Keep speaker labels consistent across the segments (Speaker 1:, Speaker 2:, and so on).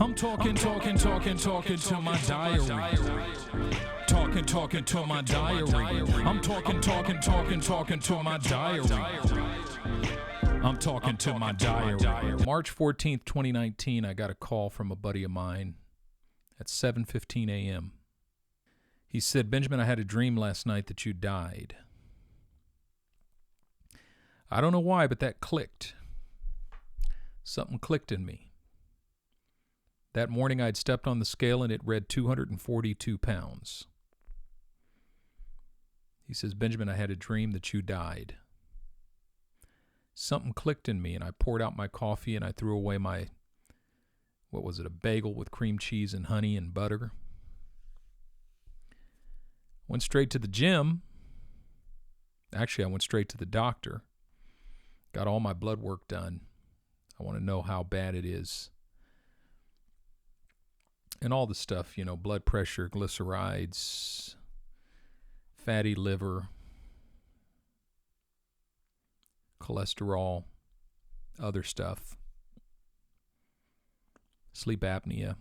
Speaker 1: I'm talking to my diary. Talking to my diary. I'm talking to my diary. I'm talking to my diary. March 14th, 2019, I got a call from a buddy of mine at 7:15 a.m. He said, "Benjamin, I had a dream last night that you died." I don't know why, but that clicked. Something clicked in me. That morning I'd stepped on the scale and it read 242 pounds. He says, "Benjamin, I had a dream that you died." Something clicked in me and I poured out my coffee and I threw away my, a bagel with cream cheese and honey and butter. Went straight to the gym. Actually, I went straight to the doctor. Got all my blood work done. I want to know how bad it is. And all the stuff, blood pressure, glycerides, fatty liver, cholesterol, other stuff, sleep apnea.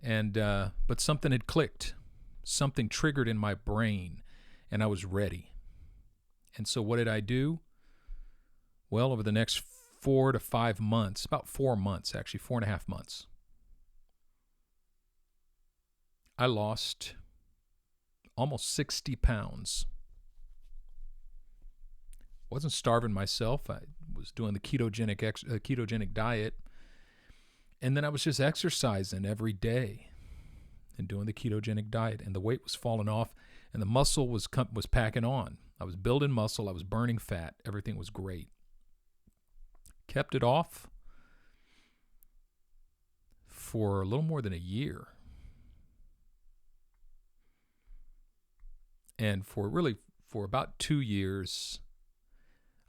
Speaker 1: And but something had clicked. Something triggered in my brain, and I was ready. And so what did I do? Well, over the next 4 to 5 months, about 4 months, actually 4.5 months, I lost almost 60 pounds. Wasn't starving myself. I was doing the ketogenic diet. And then I was just exercising every day and doing the ketogenic diet. And the weight was falling off and the muscle was packing on. I was building muscle. I was burning fat. Everything was great. Kept it off for a little more than a year. And for about 2 years,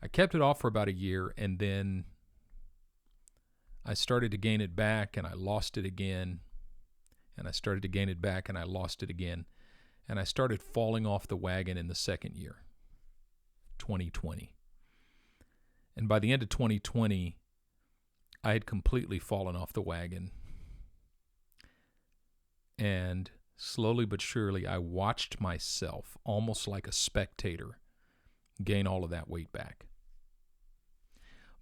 Speaker 1: I kept it off for about a year, and then I started to gain it back, and I lost it again, and I started to gain it back, and I lost it again, and I started falling off the wagon in the second year, 2020. And by the end of 2020, I had completely fallen off the wagon, and slowly but surely, I watched myself, almost like a spectator, gain all of that weight back.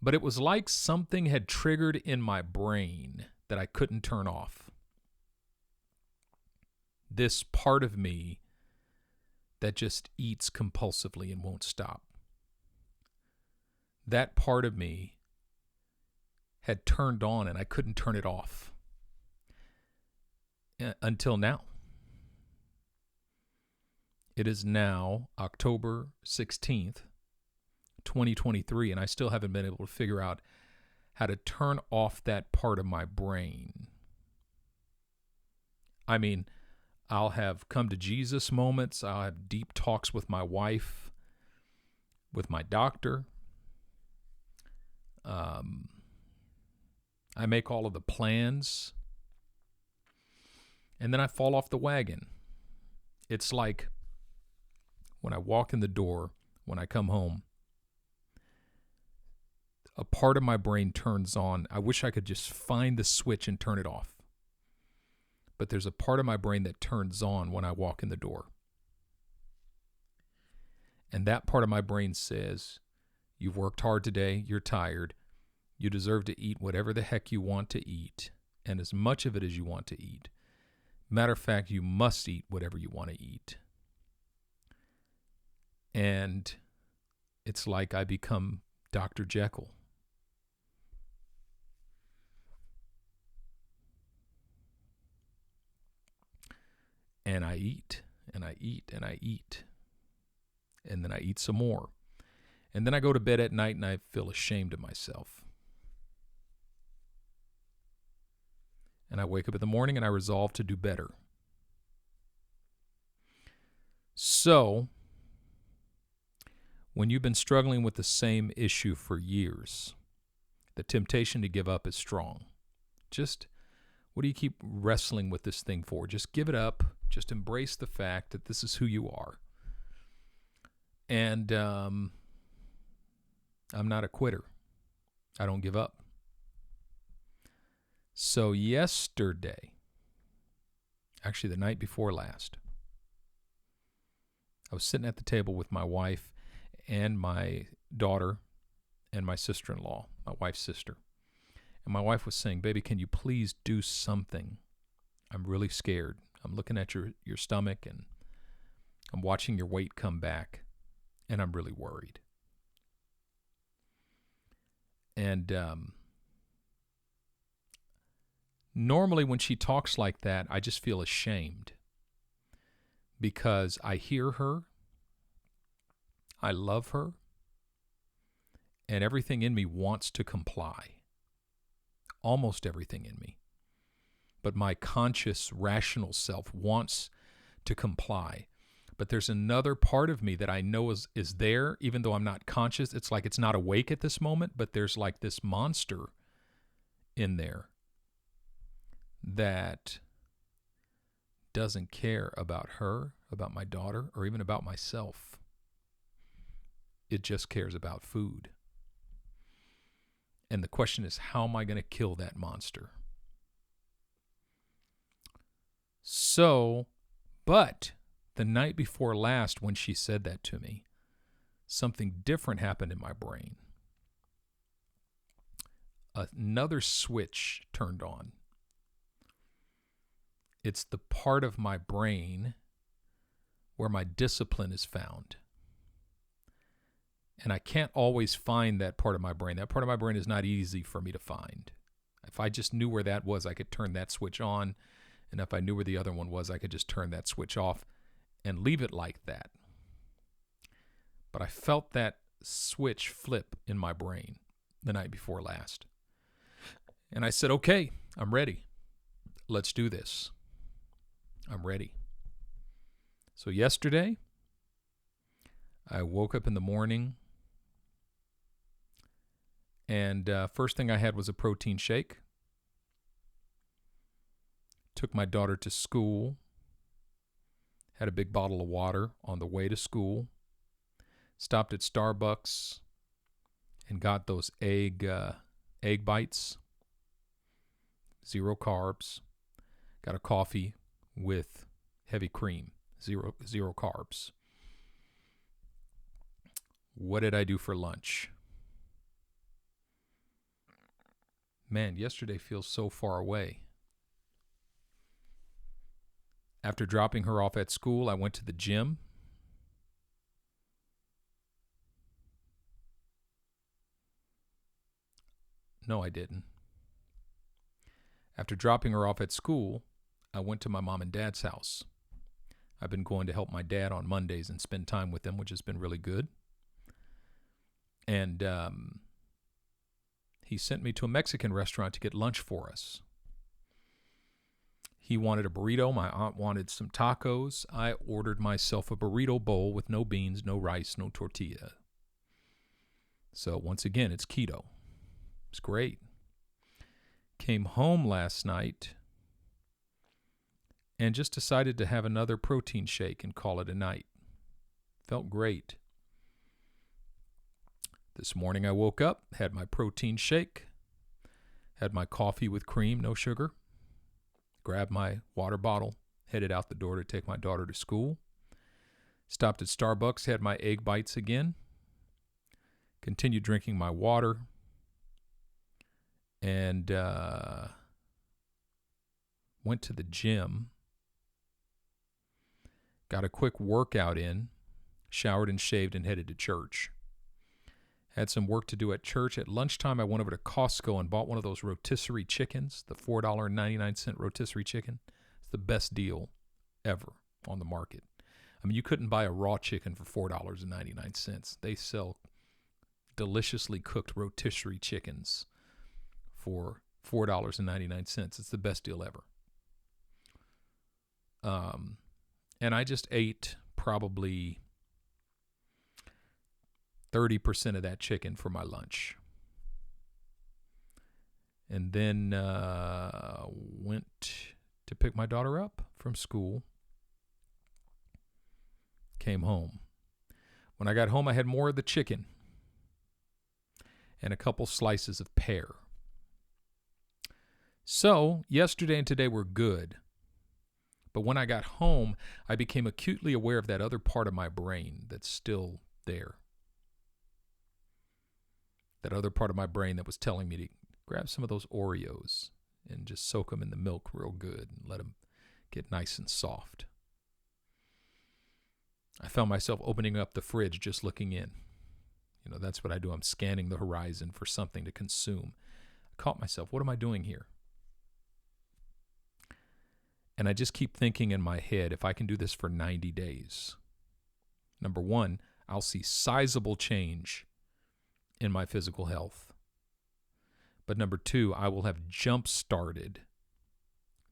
Speaker 1: But it was like something had triggered in my brain that I couldn't turn off. This part of me that just eats compulsively and won't stop. That part of me had turned on and I couldn't turn it off until now. It is now October 16th, 2023, and I still haven't been able to figure out how to turn off that part of my brain. I mean, I'll have come to Jesus moments. I'll have deep talks with my wife, with my doctor. I make all of the plans, and then I fall off the wagon. It's like when I walk in the door, when I come home, a part of my brain turns on. I wish I could just find the switch and turn it off. But there's a part of my brain that turns on when I walk in the door. And that part of my brain says, "You've worked hard today, you're tired, you deserve to eat whatever the heck you want to eat, and as much of it as you want to eat. Matter of fact, you must eat whatever you want to eat." And it's like I become Dr. Jekyll. And I eat, and I eat, and I eat. And then I eat some more. And then I go to bed at night and I feel ashamed of myself. And I wake up in the morning and I resolve to do better. So, when you've been struggling with the same issue for years, the temptation to give up is strong. Just, what do you keep wrestling with this thing for? Just give it up. Just embrace the fact that this is who you are. And I'm not a quitter. I don't give up. So yesterday, actually the night before last, I was sitting at the table with my wife and my daughter and my sister-in-law, my wife's sister. And my wife was saying, "Baby, can you please do something? I'm really scared. I'm looking at your stomach and I'm watching your weight come back and I'm really worried." And normally when she talks like that, I just feel ashamed because I hear her, I love her, and everything in me wants to comply. Almost everything in me. But my conscious, rational self wants to comply. But there's another part of me that I know is there, even though I'm not conscious. It's like it's not awake at this moment, but there's like this monster in there that doesn't care about her, about my daughter, or even about myself. It just cares about food. And the question is, how am I going to kill that monster? So, but the night before last, when she said that to me, something different happened in my brain. Another switch turned on. It's the part of my brain where my discipline is found. And I can't always find that part of my brain. That part of my brain is not easy for me to find. If I just knew where that was, I could turn that switch on. And if I knew where the other one was, I could just turn that switch off and leave it like that. But I felt that switch flip in my brain the night before last. And I said, okay, I'm ready. Let's do this. I'm ready. So yesterday, I woke up in the morning and first thing I had was a protein shake. Took my daughter to school. Had a big bottle of water on the way to school. Stopped at Starbucks and got those egg bites. 0 carbs. Got a coffee with heavy cream. Zero carbs. What did I do for lunch? Man, yesterday feels so far away. After dropping her off at school, I went to the gym. No, I didn't. After dropping her off at school, I went to my mom and dad's house. I've been going to help my dad on Mondays and spend time with them, which has been really good. And he sent me to a Mexican restaurant to get lunch for us. He wanted a burrito. My aunt wanted some tacos. I ordered myself a burrito bowl with no beans, no rice, no tortilla. So once again, it's keto. It's great. Came home last night and just decided to have another protein shake and call it a night. Felt great. This morning I woke up, had my protein shake, had my coffee with cream, no sugar, grabbed my water bottle, headed out the door to take my daughter to school, stopped at Starbucks, had my egg bites again, continued drinking my water, and went to the gym, got a quick workout in, showered and shaved, and headed to church. Had some work to do at church. At lunchtime, I went over to Costco and bought one of those rotisserie chickens, the $4.99 rotisserie chicken. It's the best deal ever on the market. I mean, you couldn't buy a raw chicken for $4.99. They sell deliciously cooked rotisserie chickens for $4.99. It's the best deal ever. And I just ate probably 30% of that chicken for my lunch. And then went to pick my daughter up from school. Came home. When I got home, I had more of the chicken. and a couple slices of pear. So, yesterday and today were good. But when I got home, I became acutely aware of that other part of my brain that's still there. That other part of my brain that was telling me to grab some of those Oreos and just soak them in the milk real good and let them get nice and soft. I found myself opening up the fridge, just looking in. That's what I do. I'm scanning the horizon for something to consume. I caught myself, what am I doing here? And I just keep thinking in my head, if I can do this for 90 days, number one, I'll see sizable change in my physical health. But number two, I will have jump-started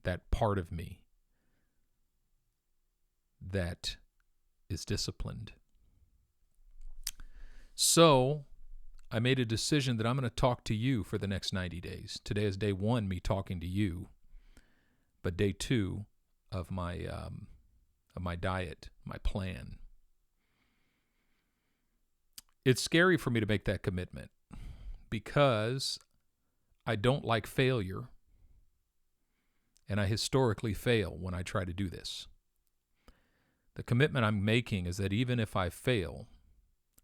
Speaker 1: that part of me that is disciplined. So I made a decision that I'm going to talk to you for the next 90 days. Today is day one, me talking to you. But day two of my diet, my plan. It's scary for me to make that commitment because I don't like failure, and I historically fail when I try to do this. The commitment I'm making is that even if I fail,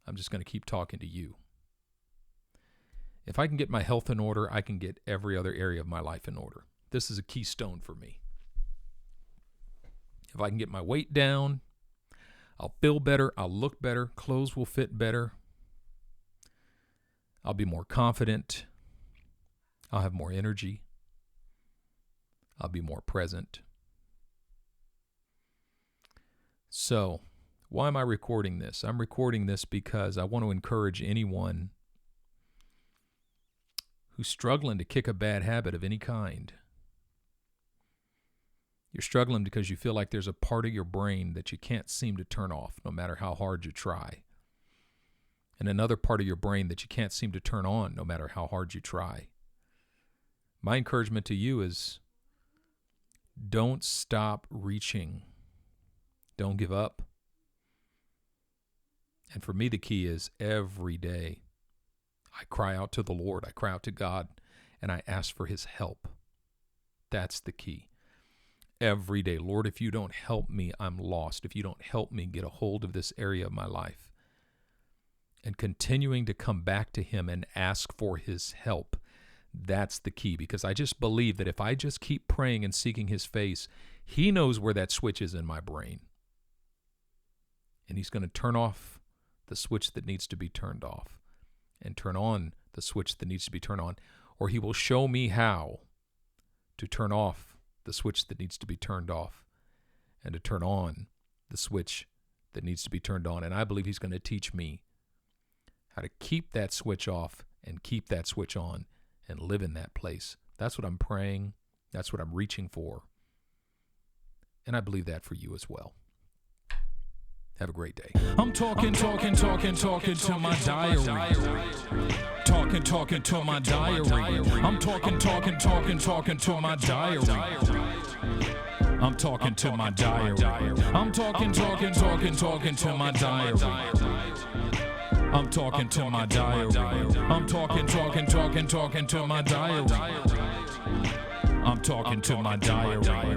Speaker 1: I'm just going to keep talking to you. If I can get my health in order, I can get every other area of my life in order. This is a keystone for me. If I can get my weight down, I'll feel better, I'll look better, clothes will fit better, I'll be more confident, I'll have more energy, I'll be more present. So, why am I recording this? I'm recording this because I want to encourage anyone who's struggling to kick a bad habit of any kind. You're struggling because you feel like there's a part of your brain that you can't seem to turn off, no matter how hard you try. And another part of your brain that you can't seem to turn on, no matter how hard you try. My encouragement to you is don't stop reaching. Don't give up. And for me, the key is every day I cry out to the Lord, I cry out to God, and I ask for his help. That's the key. Every day, Lord, if you don't help me, I'm lost. If you don't help me get a hold of this area of my life. And continuing to come back to him and ask for his help, that's the key. Because I just believe that if I just keep praying and seeking his face, he knows where that switch is in my brain. And he's going to turn off the switch that needs to be turned off and turn on the switch that needs to be turned on. Or he will show me how to turn off the switch that needs to be turned off and to turn on the switch that needs to be turned on. And I believe he's going to teach me how to keep that switch off and keep that switch on and live in that place. That's what I'm praying. That's what I'm reaching for. And I believe that for you as well. Have a great day.
Speaker 2: I'm talking to my diary. Talking to my diary. I'm talking to my diary. I'm talking to my diary. I'm talking to my diary. I'm talking to my diary. I'm talking to my diary. I'm talking to my diary.